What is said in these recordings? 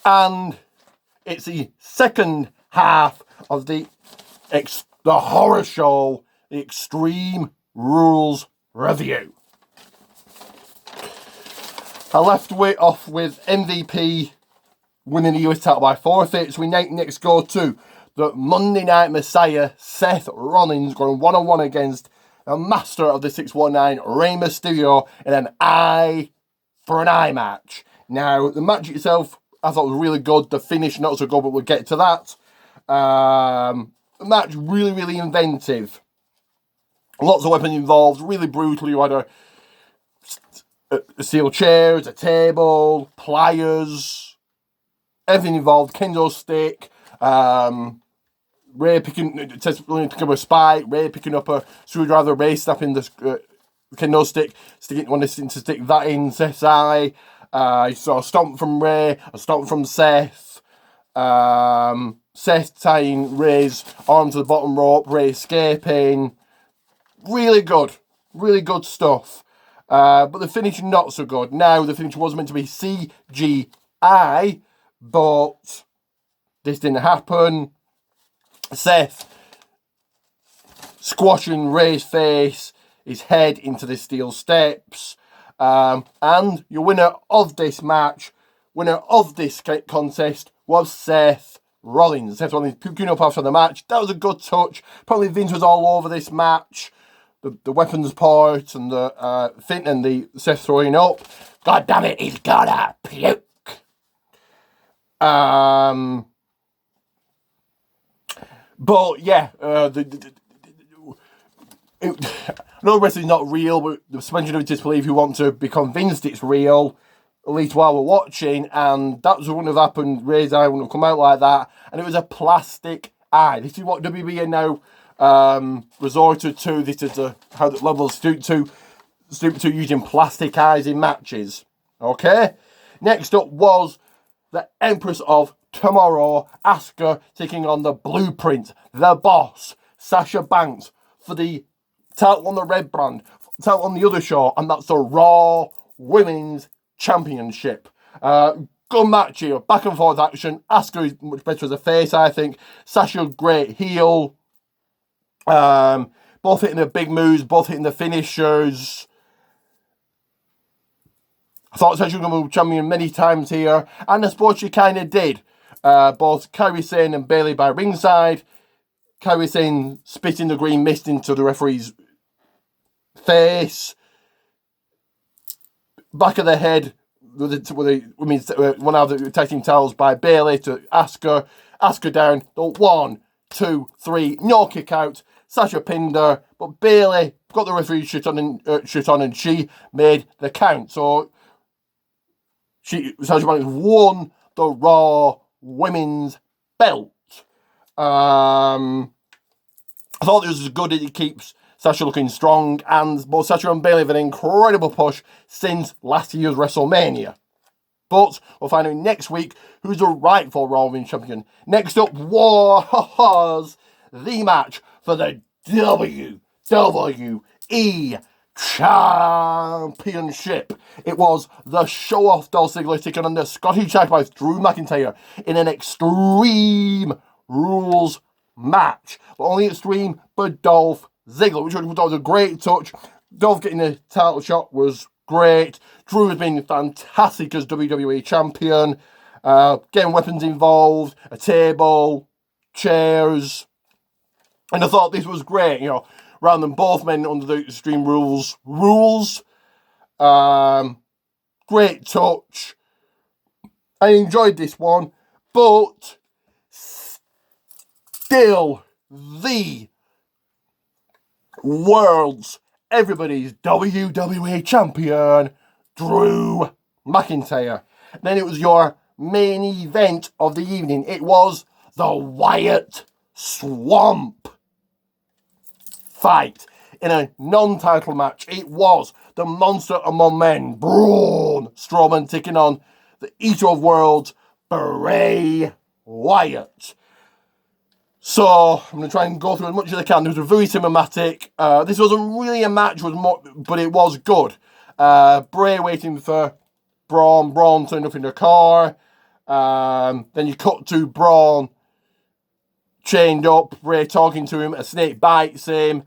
And it's the second half of the horror show, the Extreme Rules Review. I left it off with MVP winning the US title by forfeit. So we next go to the Monday Night Messiah, Seth Rollins, going one-on-one against the master of the 619, Rey Mysterio, in an eye for an eye match. Now, the match itself, I thought was really good. The finish, not so good, but we'll get to that. The match, really, really inventive. Lots of weapons involved, really brutal. You had a steel chairs, a table, pliers, everything involved. Kendo stick, Ray picking up a spike, Ray picking up a screwdriver, Ray snapping the kendo stick, wanting to stick that in Seth's eye. You saw a stomp from Ray, a stomp from Seth. Seth tying Ray's arm to the bottom rope, Ray escaping. Really good stuff. But the finish not so good. Now, the finish was meant to be CGI, but this didn't happen. Seth squashing Ray's face, his head into the steel steps. And your winner of this match, winner of this contest, was Seth Rollins. Seth Rollins puking up after the match. That was a good touch. Probably Vince was all over this match. The weapons part and the Finn and the Seth throwing up. God damn it, he's gotta puke. But yeah, I know wrestling's not real, but the suspension of disbelief who want to be convinced it's real, at least while we're watching, and that wouldn't have happened. Ray's eye wouldn't have come out like that, and it was a plastic eye. This is what WWE are now resorted to. This is how the levels stoop to using plastic eyes in matches. Okay, next up was the Empress of Tomorrow, Asuka, taking on the Blueprint, the Boss, Sasha Banks, for the title on the red brand, title on the other show, and that's the Raw Women's Championship. Good match here, back and forth action. Asuka is much better as a face, I think. Sasha, great heel. Both hitting the big moves, both hitting the finishers. I thought Sasha was going to be champion many times here, and I suppose she kind of did. Both Kairi Sane and Bayley by ringside. Kairi Sane spitting the green mist into the referee's face. Back of the head with one of the tag team towels by Bayley to Asuka. Asuka down. 1, 2, 3. No kick out. Sasha pinned her, but Bayley got the referee's shit on and she made the count. So Sasha Banks won the Raw Women's belt. I thought it was as good as it keeps Sasha looking strong, and both Sasha and Bayley have an incredible push since last year's WrestleMania. But we'll find out next week who's the rightful Raw Women's Champion. Next up was the match for the WWE Championship. It was the show-off Dolph Ziggler taking on the Scottish Tag Drew McIntyre in an Extreme Rules match. But only Extreme but Dolph Ziggler, which I thought was a great touch. Dolph getting a title shot was great. Drew has been fantastic as WWE Champion. Getting weapons involved, a table, chairs. And I thought this was great, rather than both men under the Extreme Rules. Great touch. I enjoyed this one, but still the everybody's WWE Champion, Drew McIntyre. Then it was your main event of the evening. It was the Wyatt Swamp fight in a non-title match. It was the Monster Among Men, Braun Strowman, taking on the Eater of Worlds, Bray Wyatt. So I'm going to try and go through as much as I can. It was very cinematic. This wasn't really a match, but it was good. Bray waiting for Braun. Braun turned up in the car. Then you cut to Braun chained up, Ray talking to him, a snake bites him,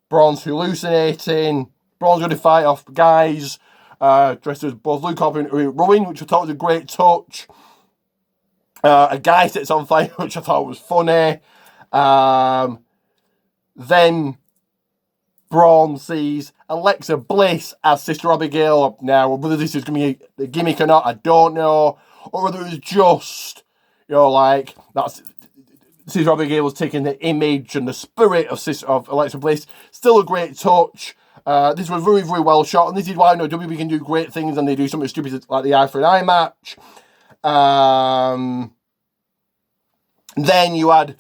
Braun's hallucinating, Braun's going to fight off guys dressed as both Luke Harper and Rowan, which I thought was a great touch. A guy sets on fire, which I thought was funny. Then Braun sees Alexa Bliss as Sister Abigail. Now, whether this is going to be a gimmick or not, I don't know. Or whether it was just, like, that's Sister Abigail was taking the image and the spirit of Alexa Bliss. Still a great touch. This was very, very well shot, and this is why I know WWE can do great things and they do something stupid like the eye for an eye match. Then you had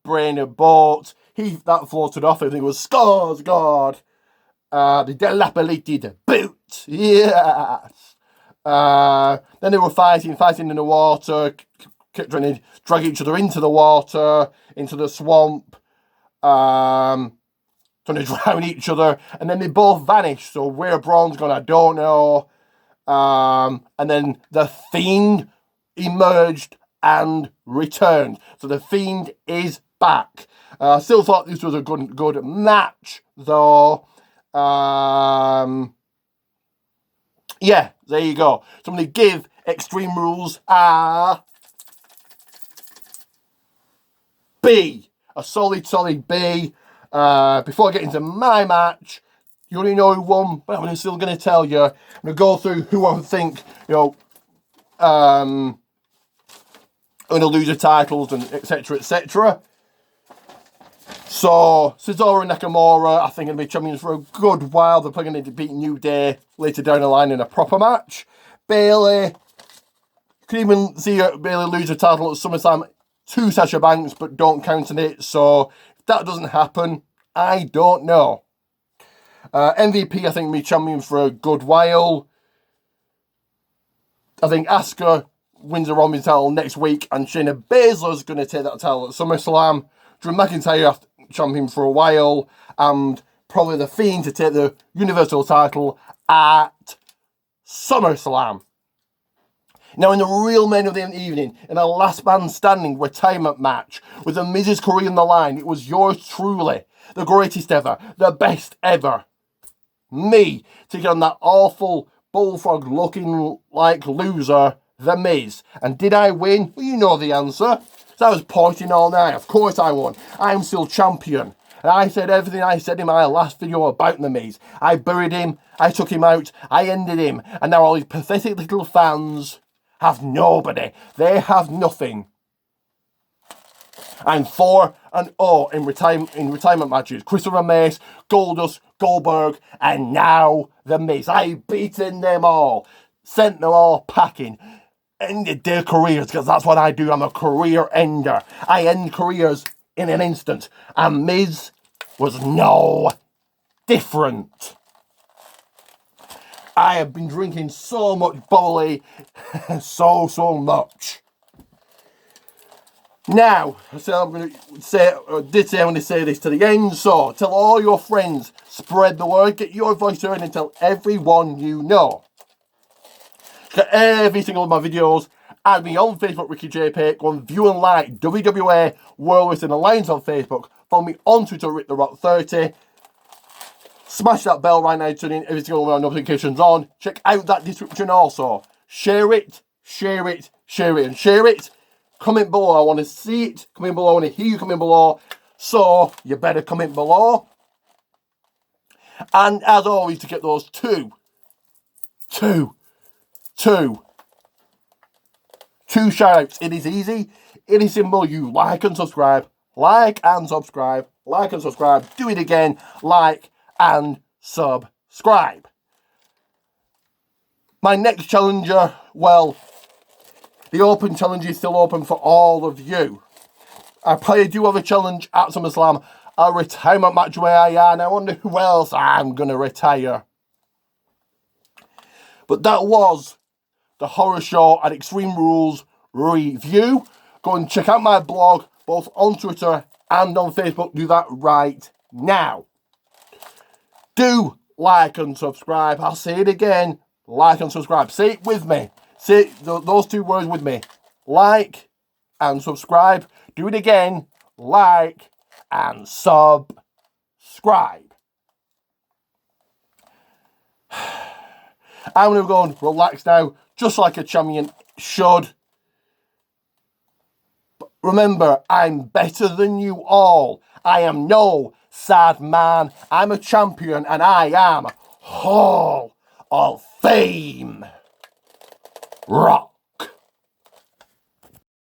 Brain and Boat. That floated off. I think it was Skarsgård. The dilapidated boot. Yes. Then they were fighting in the water, kept trying to drag each other into the water, into the swamp, trying to drown each other, and then they both vanished. So where Braun's gone, I don't know. And then the Fiend emerged and returned. So the Fiend is back. I still thought this was a good match, though. Yeah, there you go. So I'm going to give Extreme Rules a B. A solid B. Before I get into my match, you already know who won, but I'm still going to tell you. I'm going to go through who I think, going to lose the titles and etc. etc. So, Cesaro and Nakamura, I think, going to be champions for a good while. They're probably going to beat New Day later down the line in a proper match. Bayley, you could even see Bayley lose the title at SummerSlam to Sasha Banks, but don't count on it. So, if that doesn't happen, I don't know. MVP, I think, will be champion for a good while. I think Asuka wins the Raw Women's title next week, and Shayna Baszler's going to take that title at SummerSlam. Drew McIntyre champion for a while, and probably the Fiend to take the Universal title at SummerSlam. Now, in the real main of the evening, in a last man standing retirement match with the Miz's career on the line, it was yours truly, the greatest ever, the best ever. Me taking on that awful bullfrog looking like loser, the Miz. And did I win? Well, you know the answer. So I was pointing all night. Of course I won. I'm still champion. And I said everything I said in my last video about the Miz. I buried him. I took him out. I ended him. And now all these pathetic little fans have nobody. They have nothing. I'm 4-0 in retirement matches. Christopher Mace, Goldust, Goldberg, and now the Miz. I've beaten them all. Sent them all packing. Ended their careers, because that's what I do. I'm a career ender. I end careers in an instant. And Miz was no different. I have been drinking so much bubbly, so much. Now, I said I'm going to say, I'm going to say this to the end. So, tell all your friends, spread the word, get your voice heard, and tell everyone you know. Get every single one of my videos. Add me on Facebook, Ricky JP. Go and view and like WWA World Wrestling Alliance on Facebook. Follow me on Twitter, RickTheRock30. Smash that bell right now, turn in every single one of my notifications on. Check out that description also. Share it, share it, share it, and share it. Comment below, I want to see it. Comment below, I want to hear you comment below. So, you better comment below. And as always, to get those two shout-outs. It is easy. It is simple. You like and subscribe. Like and subscribe. Like and subscribe. Do it again. Like and subscribe. My next challenger, well, the open challenge is still open for all of you. I probably do have a challenge at SummerSlam. A retirement match where I am. I wonder who else I'm going to retire. But that was the Horror Show and Extreme Rules review. Go and check out my blog, both on Twitter and on Facebook. Do that right now. Do like and subscribe. I'll say it again. Like and subscribe. Say it with me. Say those two words with me. like and subscribe. Do it again. Like and subscribe. I'm going to go and relax now, just like a champion should. But remember, I'm better than you all. I am no sad man. I'm a champion, and I am Hall of Fame. Rock.